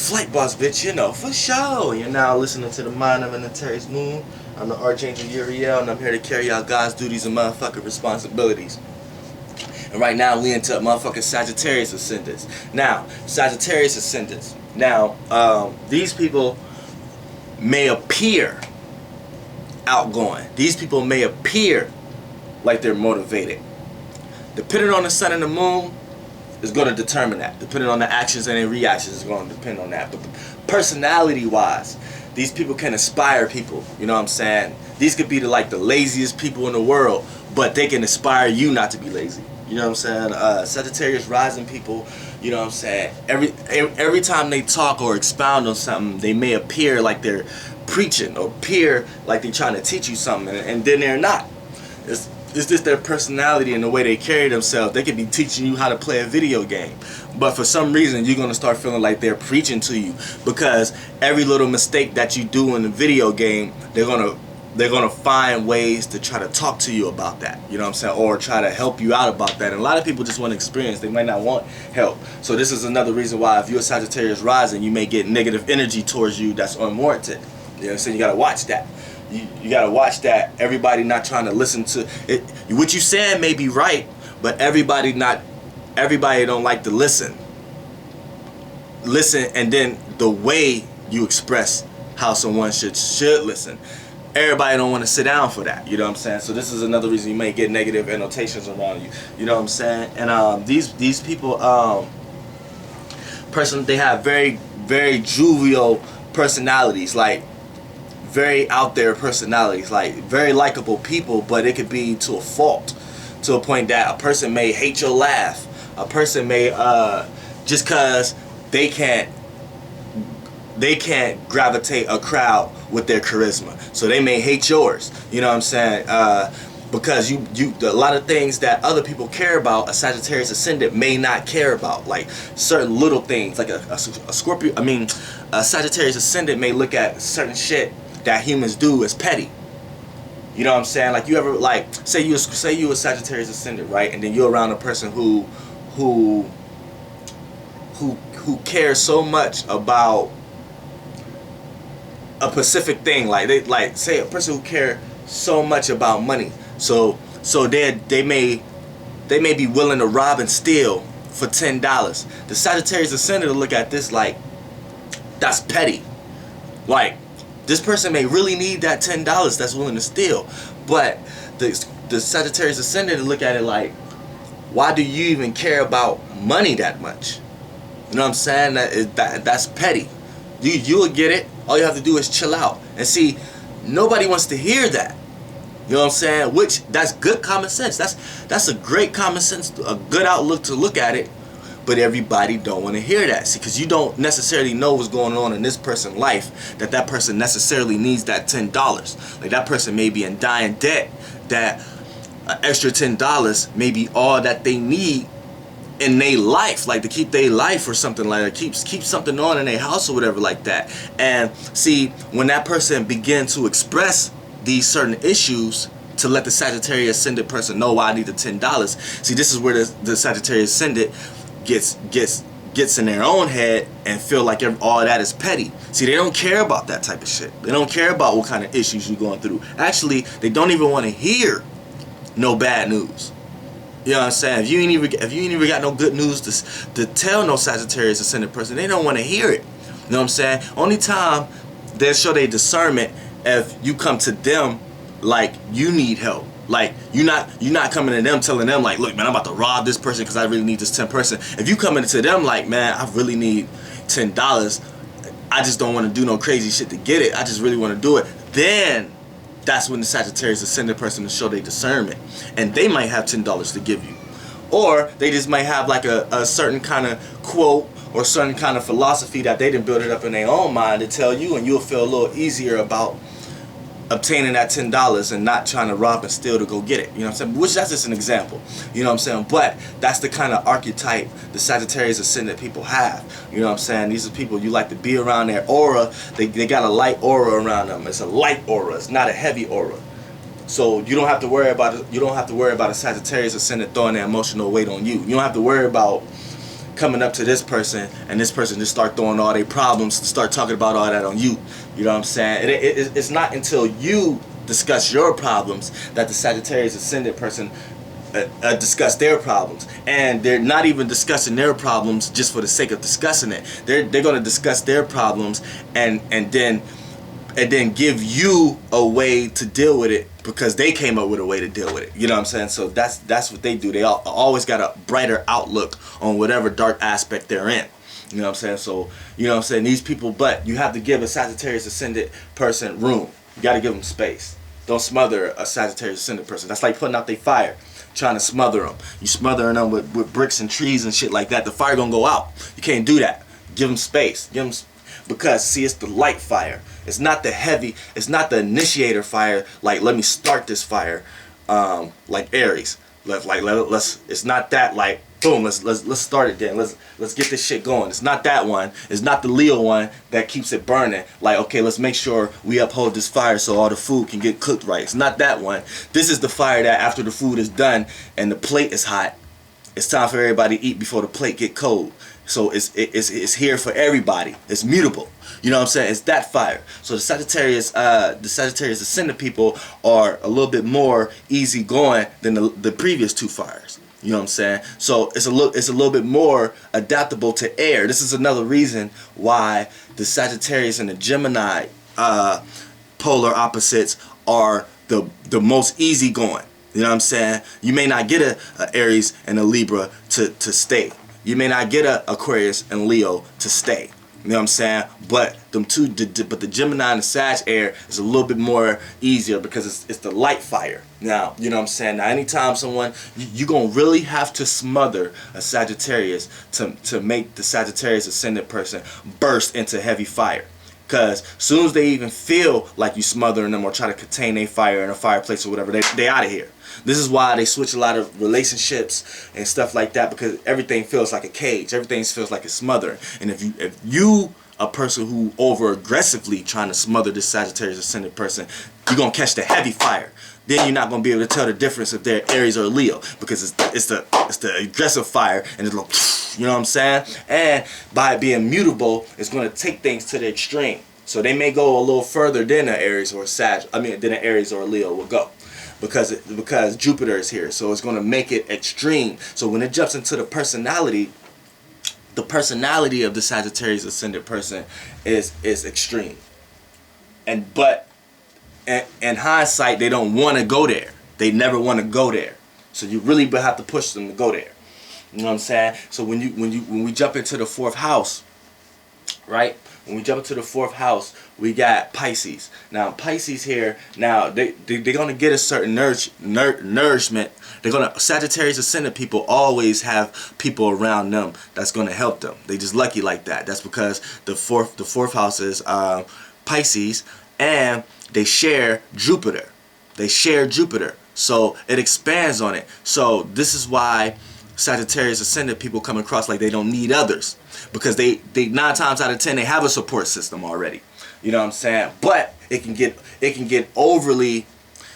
Flight boss, bitch, you know, for sure. You're now listening to the Mind of an Aquarius Moon. I'm the Archangel Uriel, and I'm here to carry out God's duties and motherfucking responsibilities. And right now, we into motherfucking Sagittarius ascendants. Now, Sagittarius ascendants. Now, these people may appear outgoing. These people may appear like they're motivated. Depending on the sun and the moon is going to determine that. Depending on the actions and the reactions is going to depend on that. But personality-wise, these people can inspire people. You know what I'm saying? These could be the laziest people in the world, but they can inspire you not to be lazy. You know what I'm saying? Sagittarius rising people, you know what I'm saying? Every time they talk or expound on something, they may appear like they're preaching or appear like they're trying to teach you something, and then they're not. It's just their personality and the way they carry themselves. They could be teaching you how to play a video game, but for some reason you're gonna start feeling like they're preaching to you, because every little mistake that you do in the video game, they're gonna find ways to try to talk to you about that. You know what I'm saying? Or try to help you out about that. And a lot of people just want experience. They might not want help. So this is another reason why if you're a Sagittarius rising, you may get negative energy towards you that's unwarranted. You know what I'm saying? You gotta watch that. You gotta watch that. Everybody not trying to listen to it. What you saying may be right, but everybody don't like to listen. Listen, and then the way you express how someone should listen. Everybody don't want to sit down for that. You know what I'm saying? So this is another reason you may get negative annotations around you. You know what I'm saying? And these people, they have very, very jovial personalities, like very out there personalities, like very likable people, but it could be to a fault, to a point that a person may hate your laugh. A person may just cause they can't gravitate a crowd with their charisma, so they may hate yours. You know what I'm saying? Because a lot of things that other people care about, a Sagittarius ascendant may not care about, like certain little things. Like a Sagittarius ascendant may look at certain shit that humans do as petty. You know what I'm saying? Like, you ever, like, say you a Sagittarius ascendant, right? And then you're around a person who cares so much about a specific thing. Like say a person who cares so much about money. So they may be willing to rob and steal for $10. The Sagittarius ascendant will look at this like, that's petty. Like, this person may really need that $10 that's willing to steal, but the Sagittarius ascendant will look at it like, why do you even care about money that much? You know what I'm saying? That's petty. You'll get it. All you have to do is chill out. And see, nobody wants to hear that. You know what I'm saying? Which, that's good common sense. That's a great common sense, a good outlook to look at it. But everybody don't want to hear that. See, because you don't necessarily know what's going on in this person's life, that person necessarily needs that $10. Like, that person may be in dying debt, that an extra $10 may be all that they need in their life, like to keep their life or something like that, keep something on in their house or whatever like that. And see, when that person begins to express these certain issues to let the Sagittarius ascendant person know why I need the $10, see, this is where the Sagittarius ascendant gets in their own head and feel like all that is petty. See, they don't care about that type of shit. They don't care about what kind of issues you're going through. Actually, they don't even want to hear no bad news. You know what I'm saying? If you ain't even got no good news to tell no Sagittarius ascendant person, they don't want to hear it. You know what I'm saying? Only time they'll show their discernment if you come to them like you need help. Like, you're not coming to them telling them like, look, man, I'm about to rob this person because I really need this 10 person. If you coming to them like, man, I really need $10, I just don't want to do no crazy shit to get it, I just really want to do it, then that's when the Sagittarius ascendant person will show their discernment, and they might have $10 to give you, or they just might have like a certain kind of quote or certain kind of philosophy that they didn't build it up in their own mind to tell you, and you'll feel a little easier about obtaining that $10 and not trying to rob and steal to go get it. You know what I'm saying? Which, that's just an example. You know what I'm saying? But that's the kind of archetype the Sagittarius ascendant people have. You know what I'm saying? These are people you like to be around. Their aura, they got a light aura around them. It's a light aura. It's not a heavy aura. So you don't have to worry about it. You don't have to worry about a Sagittarius ascendant throwing their emotional weight on you. You don't have to worry about coming up to this person, and this person just start throwing all their problems, start talking about all that on you. You know what I'm saying? It's not until you discuss your problems that the Sagittarius Ascendant person discuss their problems. And they're not even discussing their problems just for the sake of discussing it. They're going to discuss their problems and then give you a way to deal with it, because they came up with a way to deal with it. You know what I'm saying? So that's what they do. They always got a brighter outlook on whatever dark aspect they're in. You know what I'm saying? So, you know what I'm saying? These people, but you have to give a Sagittarius Ascendant person room. You got to give them space. Don't smother a Sagittarius Ascendant person. That's like putting out their fire, trying to smother them. You smothering them with bricks and trees and shit like that. The fire gonna go out. You can't do that. Give them space. Give them, because see, it's the light fire. It's not the heavy. It's not the initiator fire. Like, let me start this fire, like Aries. Let's. It's not that, like, boom. Let's start it then. Let's get this shit going. It's not that one. It's not the Leo one that keeps it burning. Like, okay, let's make sure we uphold this fire so all the food can get cooked right. It's not that one. This is the fire that after the food is done and the plate is hot, it's time for everybody to eat before the plate get cold. So it's here for everybody. It's mutable. You know what I'm saying? It's that fire. So the Sagittarius Ascendant people are a little bit more easygoing than the previous two fires. You know what I'm saying? So it's a little bit more adaptable to air. This is another reason why the Sagittarius and the Gemini polar opposites are the most easygoing. You know what I'm saying? You may not get a Aries and a Libra to stay. You may not get a Aquarius and Leo to stay. You know what I'm saying? But the Gemini and the Sag air is a little bit more easier because it's the light fire. Now, you know what I'm saying? Now, anytime someone, you're going to really have to smother a Sagittarius to make the Sagittarius Ascendant person burst into heavy fire. Because as soon as they even feel like you smothering them or try to contain their fire in a fireplace or whatever, they out of here. This is why they switch a lot of relationships and stuff like that, because everything feels like a cage. Everything feels like it's smothering. And if you a person who over aggressively trying to smother this Sagittarius Ascendant person, you're gonna catch the heavy fire. Then you're not gonna be able to tell the difference if they're Aries or Leo, because it's the aggressive fire, and it's like, you know what I'm saying? And by it being mutable, it's gonna take things to the extreme. So they may go a little further than an Aries or a than an Aries or a Leo will go. Because Jupiter is here, so it's going to make it extreme. So when it jumps into the personality of the Sagittarius Ascendant person is extreme. But in hindsight, they don't want to go there. They never want to go there. So you really have to push them to go there. You know what I'm saying? So when we jump into the fourth house, right? When we jump into the fourth house, we got Pisces. Now Pisces here, now they're gonna get a certain nourishment. Sagittarius Ascendant people always have people around them that's gonna help them. They just lucky like that. That's because the fourth house is Pisces, and they share Jupiter. So it expands on it. So this is why Sagittarius Ascendant people come across like they don't need others, because they 9 times out of 10 they have a support system already. You know what I'm saying? But it can get overly,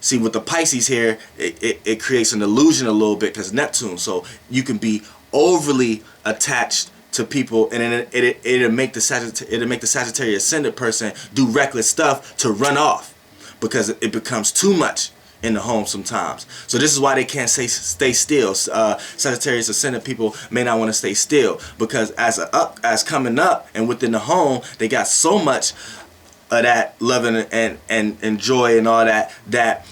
see, with the Pisces here, it creates an illusion a little bit because Neptune. So you can be overly attached to people, and it'll make the Sagittarius Ascendant person do reckless stuff to run off, because it becomes too much in the home sometimes. So this is why they can't stay still. Sagittarius Ascendant people may not want to stay still, because as coming up and within the home, they got so much of that loving and joy and all that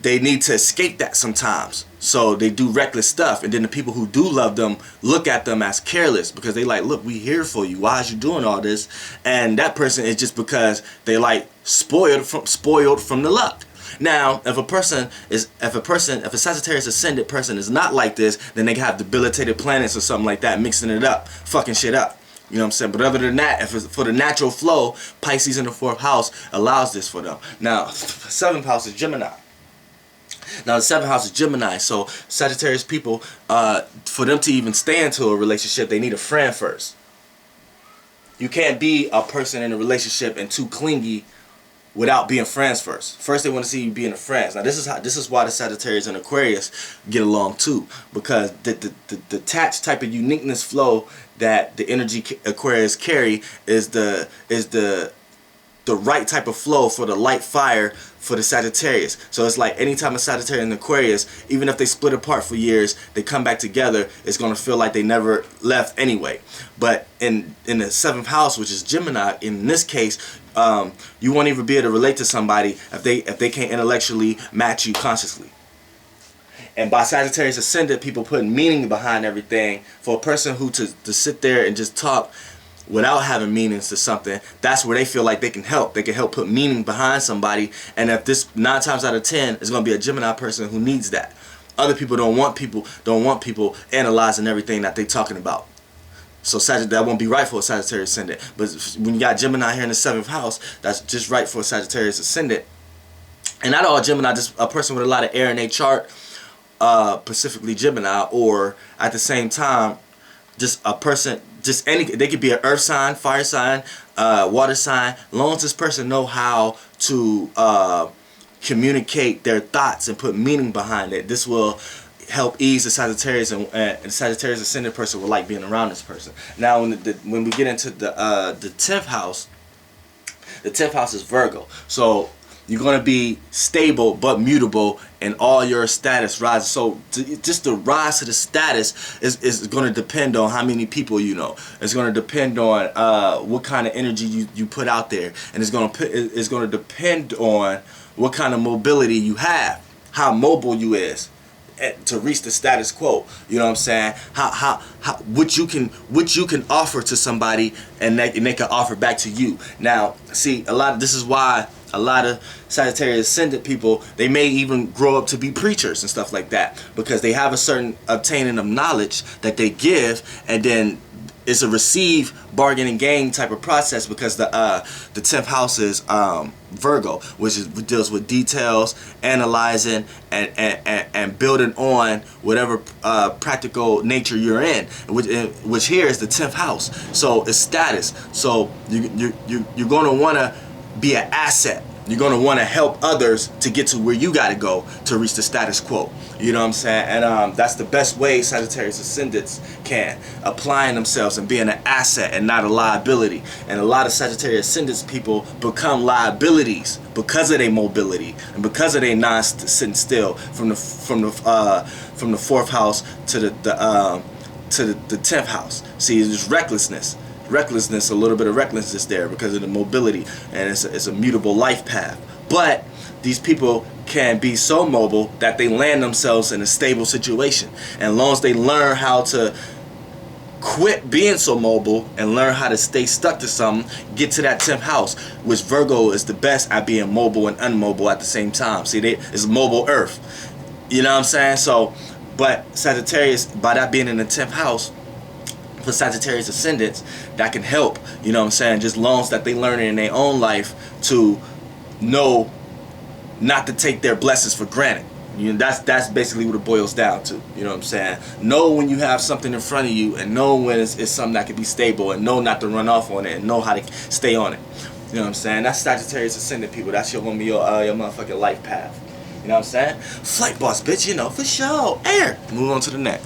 they need to escape that sometimes. So they do reckless stuff, and then the people who do love them look at them as careless, because they like, look, we here for you. Why is you doing all this? And that person is just because they like spoiled from the luck. Now, if a Sagittarius Ascendant person is not like this, then they have debilitated planets or something like that, mixing it up, fucking shit up. You know what I'm saying? But other than that, if it's for the natural flow, Pisces in the 4th house allows this for them. Now, 7th house is Gemini. Now, the 7th house is Gemini. So Sagittarius people, for them to even stay into a relationship, they need a friend first. You can't be a person in a relationship and too clingy without being friends first. First they want to see you being a friends. Now this is why the Sagittarius and Aquarius get along too, because the detached type of uniqueness flow that the energy Aquarius carry is the right type of flow for the light fire for the Sagittarius. So it's like anytime a Sagittarius and Aquarius, even if they split apart for years, they come back together, it's going to feel like they never left anyway. But in the 7th house, which is Gemini, in this case, you won't even be able to relate to somebody if they can't intellectually match you consciously. And by Sagittarius Ascendant, people putting meaning behind everything. For a person who to sit there and just talk without having meanings to something, that's where they feel like they can help. They can help put meaning behind somebody. And if this 9 times out of 10 is going to be a Gemini person who needs that. Other people don't want people analyzing everything that they're talking about. So that won't be right for a Sagittarius Ascendant. But when you got Gemini here in the 7th house, that's just right for a Sagittarius Ascendant. And not all Gemini, just a person with a lot of air in their chart, specifically Gemini, or at the same time, just a person, just any, they could be an earth sign, fire sign, water sign, as long as this person know how to communicate their thoughts and put meaning behind it. This will help ease the Sagittarius, and the Sagittarius Ascendant person will like being around this person. Now when we get into the 10th house, the 10th house is Virgo. So you're going to be stable but mutable in all your status rises. So just the rise to the status is going to depend on how many people you know. It's going to depend on what kind of energy you put out there, and it's going to depend on what kind of mobility you have, how mobile you is to reach the status quo. You know what I'm saying? How what you can offer to somebody, and they can offer back to you. Now, see, this is why a lot of Sagittarius Ascendant people, they may even grow up to be preachers and stuff like that, because they have a certain obtaining of knowledge that they give, and then it's a receive, bargain, and gain type of process, because the 10th house is Virgo, which deals with details, analyzing, and building on whatever practical nature you're in, which here is the 10th house. So it's status. So you're going to want to be an asset. You're going to want to help others to get to where you got to go to reach the status quo. You know what I'm saying? And that's the best way Sagittarius Ascendants can, applying themselves and being an asset and not a liability. And a lot of Sagittarius Ascendants people become liabilities because of their mobility and because of their non-sitting still from the 4th house to the 10th house. See, it's recklessness, a little bit of recklessness there because of the mobility, and it's a mutable life path. But these people can be so mobile that they land themselves in a stable situation, and as long as they learn how to quit being so mobile and learn how to stay stuck to something, get to that 10th house, which Virgo is the best at being mobile and unmobile at the same time. See, it's mobile earth. You know what I'm saying? So, but Sagittarius, by that being in the 10th house, for Sagittarius Ascendants, that can help, you know what I'm saying, just long as that they learn in their own life to know not to take their blessings for granted. You know, that's basically what it boils down to. You know what I'm saying? Know when you have something in front of you, and know when it's something that can be stable, and know not to run off on it, and know how to stay on it. You know what I'm saying? That's Sagittarius Ascendant people. That's going to be your motherfucking life path. You know what I'm saying? Flight boss, bitch, you know, for sure. Air. Move on to the next.